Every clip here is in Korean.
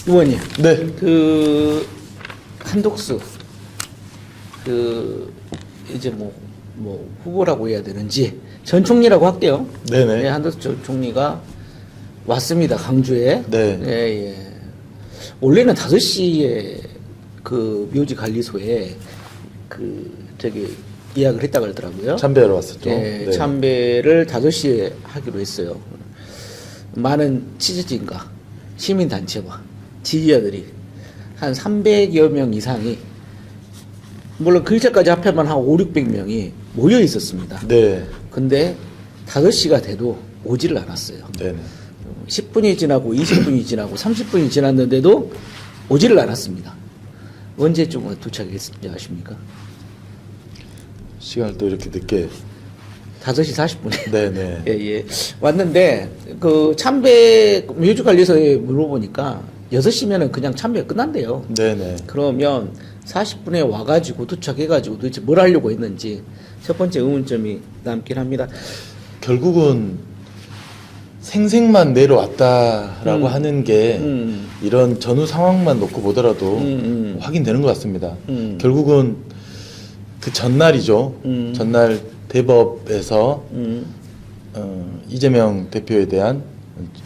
의원님, 네. 그 한독수 이제 뭐 후보라고 해야 되는지 전 총리라고 할게요. 네네. 네, 한독수 전 총리가 왔습니다. 강주에. 네. 예, 예. 원래는 5시에 그 묘지 관리소에 예약을 했다 그러더라고요. 참배하러 왔었죠. 예, 네. 참배를 5시에 하기로 했어요. 많은 취재진과 시민단체와 지지자들이 한 300여 명 이상이, 물론 글자까지 합하면 한 5, 600명이 모여 있었습니다. 네. 근데 5시가 돼도 오지를 않았어요. 네네. 10분이 지나고 20분이 지나고 30분이 지났는데도 오지를 않았습니다. 언제쯤 도착했는지 아십니까? 시간을 또 이렇게 늦게. 5시 40분에. 네네. 예, 예. 왔는데, 그 참배, 묘지관리소에 물어보니까 6시면은 그냥 참배가 끝난대요. 네네. 그러면 40분에 와가지고 도착해가지고 도대체 뭘 하려고 했는지 첫 번째 의문점이 남긴 합니다. 결국은 생색만 내려왔다라고 하는 게 이런 전후 상황만 놓고 보더라도 확인되는 것 같습니다. 결국은 그 전날이죠. 전날 대법에서 이재명 대표에 대한,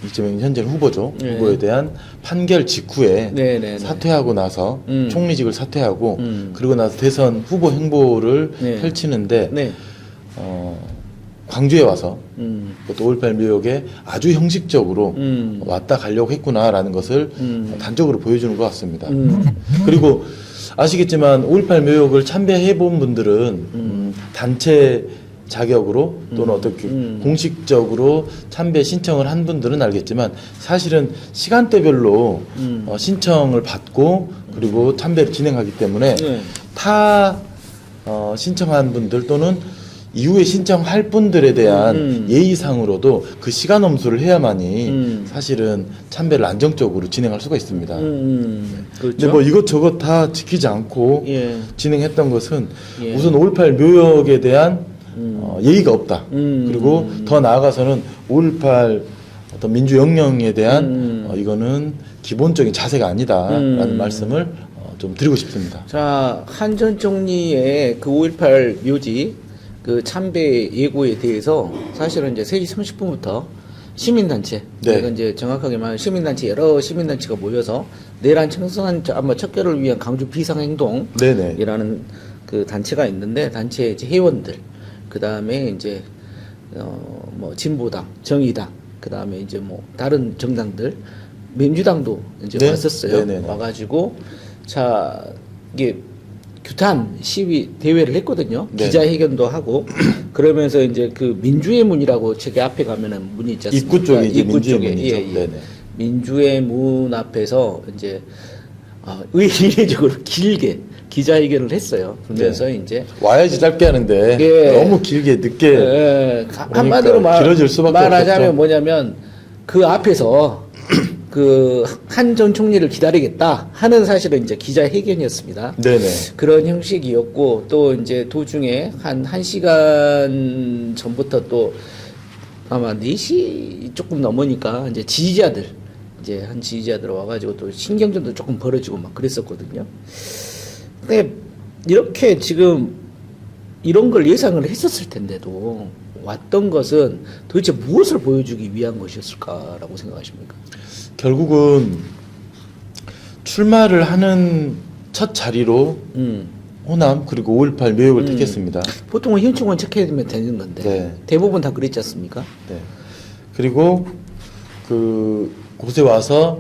이재명 현재 후보죠. 네. 후보에 대한 판결 직후에 네네네. 사퇴하고 나서 총리직을 사퇴하고 그리고 나서 대선 후보 행보를 네. 펼치는데 네. 광주에 와서 그것도 5.18 묘역에 아주 형식적으로 왔다 가려고 했구나라는 것을 단적으로 보여주는 것 같습니다. 그리고 아시겠지만 5.18 묘역을 참배해 본 분들은 단체 자격으로 또는 어떻게 공식적으로 참배 신청을 한 분들은 알겠지만 사실은 시간대별로 신청을 받고 그리고 참배를 진행하기 때문에 네. 타 신청한 분들 또는 이후에 신청할 분들에 대한 예의상으로도 그 시간 엄수를 해야만이 사실은 참배를 안정적으로 진행할 수가 있습니다. 그렇죠. 근데 뭐 이것저것 다 지키지 않고 예. 진행했던 것은 예. 우선 5.18 묘역에 대한 예의가 없다. 그리고 더 나아가서는 5.18 어떤 민주 영령에 대한 이거는 기본적인 자세가 아니다라는 말씀을 좀 드리고 싶습니다. 자, 한 전 총리의 그 5.18 묘지 그 참배 예고에 대해서 사실은 이제 3시 30분부터 시민단체, 네. 내가 이제 정확하게 말하면 시민단체, 여러 시민단체가 모여서 내란 청소년 아마 척결을 위한 강주 비상행동이라는 네네. 그 단체가 있는데, 단체 이제 회원들, 그 다음에 이제 뭐 진보당, 정의당, 그 다음에 이제 뭐 다른 정당들, 민주당도 이제 네. 왔었어요. 네네네. 와가지고 자 이게 규탄 시위 대회를 했거든요. 네. 기자회견도 하고 그러면서 이제 그 민주의 문이라고 저기 앞에 가면은 문이 있지 않습니까? 입구 쪽에 이제 입구 민주의 쪽에. 문이죠. 예, 예. 네네. 민주의 문 앞에서 이제 의례적으로 길게 기자회견을 했어요. 그러면서 네. 이제 와야지 짧게 하는데 예. 너무 길게 늦게 한마디로 길어질 수밖에 말하자면 없었죠. 뭐냐면 그 앞에서 그 한 전 총리를 기다리겠다 하는 사실은 이제 기자회견이었습니다. 네네. 그런 형식이었고 또 이제 도중에 한 1시간 전부터 또 아마 4시 조금 넘으니까 이제 지지자들 이제 한 지지자들 와가지고 또 신경전도 조금 벌어지고 막 그랬었거든요. 근데 이렇게 지금 이런 걸 예상을 했었을 텐데도 왔던 것은 도대체 무엇을 보여주기 위한 것이었을까라고 생각하십니까? 결국은 출마를 하는 첫 자리로 호남 그리고 5.18 묘역을 택했습니다. 보통은 현충원 체크해두면 되는 건데 네. 대부분 다 그랬지 않습니까? 네. 그리고 그 곳에 와서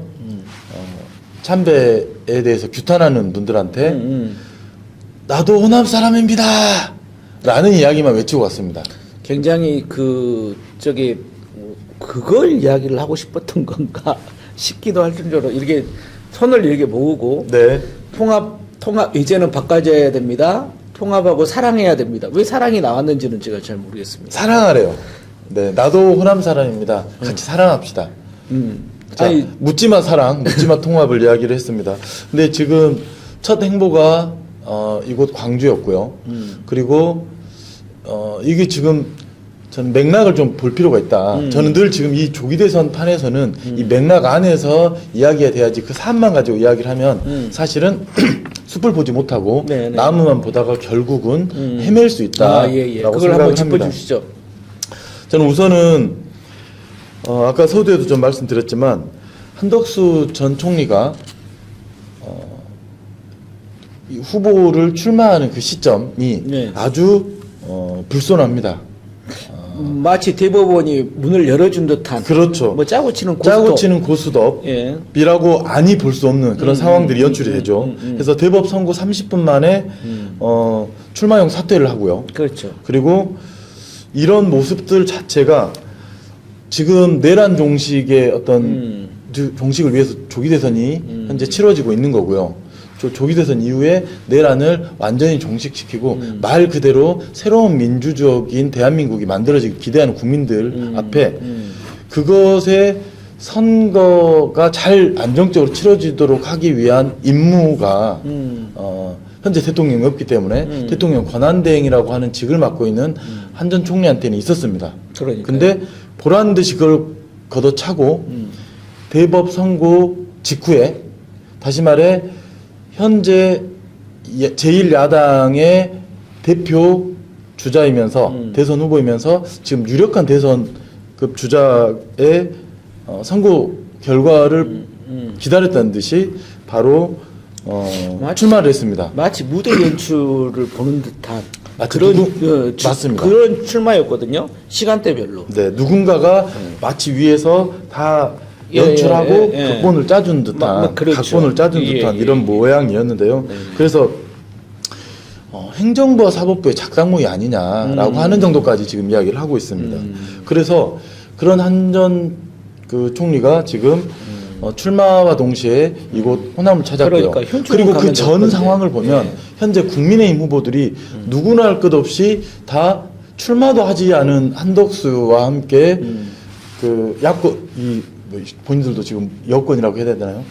참배에 대해서 규탄하는 분들한테 나도 호남 사람입니다 라는 이야기만 외치고 갔습니다. 굉장히 그걸 이야기를 하고 싶었던 건가 싶기도 할 정도로 이렇게 손을 이렇게 모으고 네. 통합 이제는 바꿔줘야 됩니다. 통합하고 사랑해야 됩니다. 왜 사랑이 나왔는지는 제가 잘 모르겠습니다. 사랑하래요. 네, 나도 호남 사람입니다. 같이 사랑합시다. 자, 아니, 묻지마 사랑, 묻지마 통합을 이야기를 했습니다. 근데 지금 첫 행보가 이곳 광주였고요. 그리고 이게 지금 저는 맥락을 좀 볼 필요가 있다. 저는 늘 지금 이 조기 대선 판에서는 이 맥락 안에서 이야기가 돼야지 그 사안만 가지고 이야기를 하면 사실은 숲을 보지 못하고 네네. 나무만 보다가 결국은 헤맬 수 있다라고 예. 그걸 생각을 한번 합니다. 짚어주시죠. 저는 우선은 아까 서두에도 좀 말씀드렸지만 한덕수 전 총리가 이 후보를 출마하는 그 시점이 네. 아주 불손합니다. 마치 대법원이 문을 열어준 듯한 그렇죠. 뭐 짜고 치는 고스톱. 짜고 치는 고스톱이라고 예. 아니 볼 수 없는 그런 상황들이 연출이 되죠. 그래서 대법 선고 30분 만에 출마용 사퇴를 하고요. 그렇죠. 그리고 이런 모습들 자체가 지금 내란 종식의 어떤 종식을 위해서 조기 대선이 현재 치러지고 있는 거고요. 조기 대선 이후에 내란을 완전히 종식시키고 말 그대로 새로운 민주적인 대한민국이 만들어지기 기대하는 국민들 앞에 그것에 선거가 잘 안정적으로 치러지도록 하기 위한 임무가 현재 대통령이 없기 때문에 대통령 권한대행이라고 하는 직을 맡고 있는 한 전 총리한테는 있었습니다. 그러니까요. 근데 보란 듯이 그걸 걷어차고 대법 선고 직후에 다시 말해 현재 제1야당의 대표 주자이면서 대선 후보이면서 지금 유력한 대선급 주자의 선거 결과를 기다렸다는 듯이 바로 출마를 했습니다. 마치 무대 연출을 보는 듯한 마치 그런 맞습니다. 그런 출마였거든요. 시간대별로. 네, 누군가가 마치 위에서 다 예, 연출하고 예. 각본을 짜준 듯한 그렇죠. 각본을 짜준 듯한 예. 이런 모양이었는데요. 그래서 행정부와 사법부의 작당무이 아니냐라고 하는 정도까지 지금 이야기를 하고 있습니다. 그래서 그런 한 전 그 총리가 지금 출마와 동시에 이곳 호남을 찾았고요. 그러니까 현충원 그리고 그 가면 전 되는데. 상황을 보면 예. 현재 국민의힘 후보들이 누구나 할 것 없이 다 출마도 하지 않은 한덕수와 함께 그 야권 뭐 본인들도 지금 여권이라고 해야 되나요?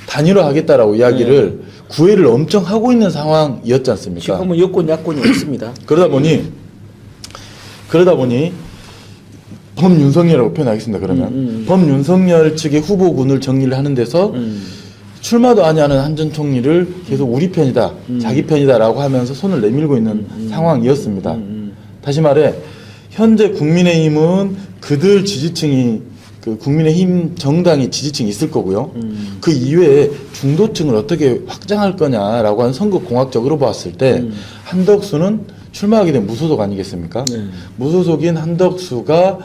단일화하겠다라고 이야기를 구애를 엄청 하고 있는 상황이었지 않습니까? 지금은 여권 야권이 없습니다. 그러다 보니 범윤석열이라고 표현하겠습니다. 그러면 범윤석열 측의 후보군을 정리를 하는 데서 출마도 아니하는 한 전 총리를 계속 우리 편이다, 자기 편이다라고 하면서 손을 내밀고 있는 상황이었습니다. 다시 말해 현재 국민의힘은 그들 지지층이 그 국민의힘 정당의 지지층이 있을 거고요. 그 이외에 중도층을 어떻게 확장할 거냐라고 하는 선거 공학적으로 봤을 때 한덕수는 출마하게 된 무소속 아니겠습니까? 무소속인 한덕수가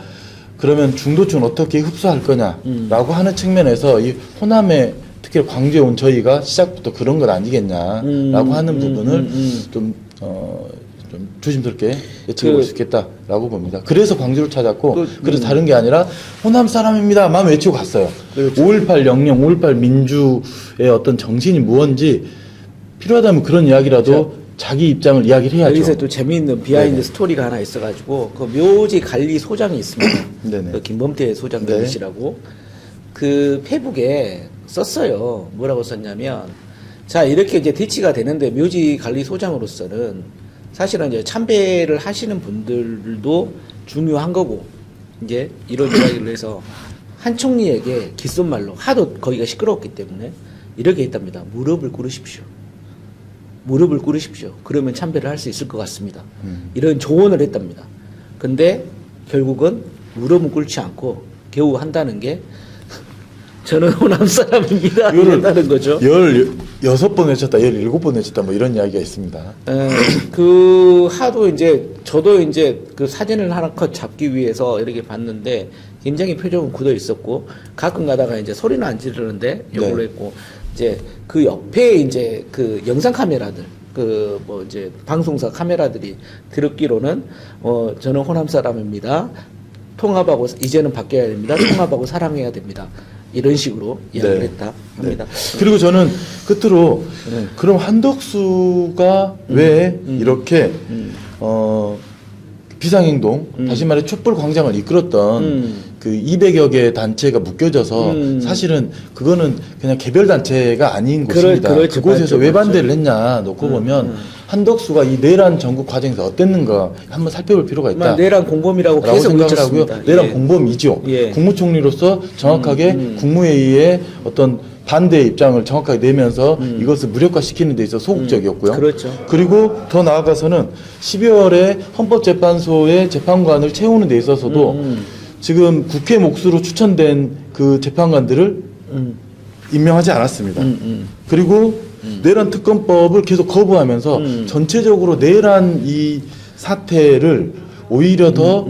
그러면 중도층을 어떻게 흡수할 거냐라고 하는 측면에서 이 호남에 특히 광주에 온 저희가 시작부터 그런 것 아니겠냐라고 하는 부분을 좀 조심스럽게 예측해 볼 수 있겠다라고 봅니다. 그래서 광주를 찾았고, 그래서 다른 게 아니라 호남 사람입니다만 외치고 갔어요. 그렇죠. 5.18 영령, 5.18 민주의 어떤 정신이 무언지 필요하다면 그런 이야기라도 자기 입장을 이야기를 해야죠. 여기서 또 재미있는 비하인드 네네. 스토리가 하나 있어가지고 그 묘지 관리 소장이 있습니다. 네네. 그 김범태 소장 네. 내시라고 그 페북에 썼어요. 뭐라고 썼냐면 자 이렇게 이제 대치가 되는데 묘지 관리 소장으로서는 사실은 이제 참배를 하시는 분들도 중요한 거고 이제 이런 이야기를 해서 한 총리에게 귓속말로 하도 거기가 시끄러웠기 때문에 이렇게 했답니다. 무릎을 꿇으십시오. 무릎을 꿇으십시오. 그러면 참배를 할 수 있을 것 같습니다. 이런 조언을 했답니다. 근데 결국은 무릎은 꿇지 않고 겨우 한다는 게 저는 호남 사람입니다. 이랬다는 거죠. 16번 외쳤다, 17번 외쳤다, 뭐 이런 이야기가 있습니다. 그 하도 이제 저도 이제 그 사진을 하나 컷 잡기 위해서 이렇게 봤는데 굉장히 표정은 굳어 있었고 가끔 가다가 이제 소리는 안 지르는데 욕을 네. 했고 이제 그 옆에 이제 그 영상 카메라들 그 뭐 이제 방송사 카메라들이 들었기로는 저는 호남 사람입니다. 통합하고 이제는 바뀌어야 됩니다. 통합하고 사랑해야 됩니다. 이런 식으로 이야기를 네. 했다 합니다. 그리고 저는 끝으로 그럼 한덕수가 왜 이렇게 비상행동 다시 말해 촛불 광장을 이끌었던 그 200여 개 단체가 묶여져서 사실은 그거는 그냥 개별 단체가 아닌 곳입니다. 그렇죠. 그곳에서 맞죠, 왜 맞죠. 반대를 했냐 놓고 보면 한덕수가 이 내란 전국 과정에서 어땠는가 한번 살펴볼 필요가 있다. 내란 공범이라고 라고 계속 생각을 하고요. 외쳤습니다. 내란 예. 공범이죠. 예. 국무총리로서 정확하게 국무회의에 어떤 반대 입장을 정확하게 내면서 이것을 무력화시키는 데 있어 소극적이었고요. 그렇죠. 그리고 더 나아가서는 12월에 헌법재판소의 재판관을 채우는 데 있어서도 지금 국회 몫으로 추천된 그 재판관들을 임명하지 않았습니다. 그리고 내란 특검법을 계속 거부하면서 전체적으로 내란 이 사태를 오히려 더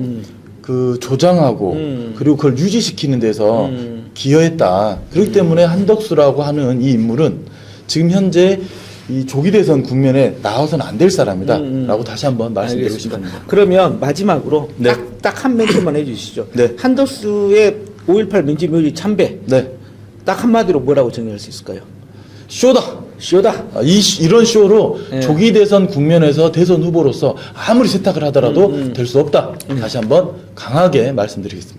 그 조장하고 그리고 그걸 유지시키는 데서 기여했다. 그렇기 때문에 한덕수라고 하는 이 인물은 지금 현재 이 조기 대선 국면에 나와서는 안 될 사람이다. 라고 다시 한번 말씀드리고 알겠습니다. 싶습니다. 그러면 마지막으로 네. 딱 한 멘트만 해주시죠. 네. 한덕수의 5.18 민주묘지 참배 네. 딱 한마디로 뭐라고 정리할 수 있을까요? 쇼다. 쇼다. 이런 쇼로 네. 조기 대선 국면에서 대선 후보로서 아무리 세탁을 하더라도 될 수 없다. 다시 한번 강하게 말씀드리겠습니다.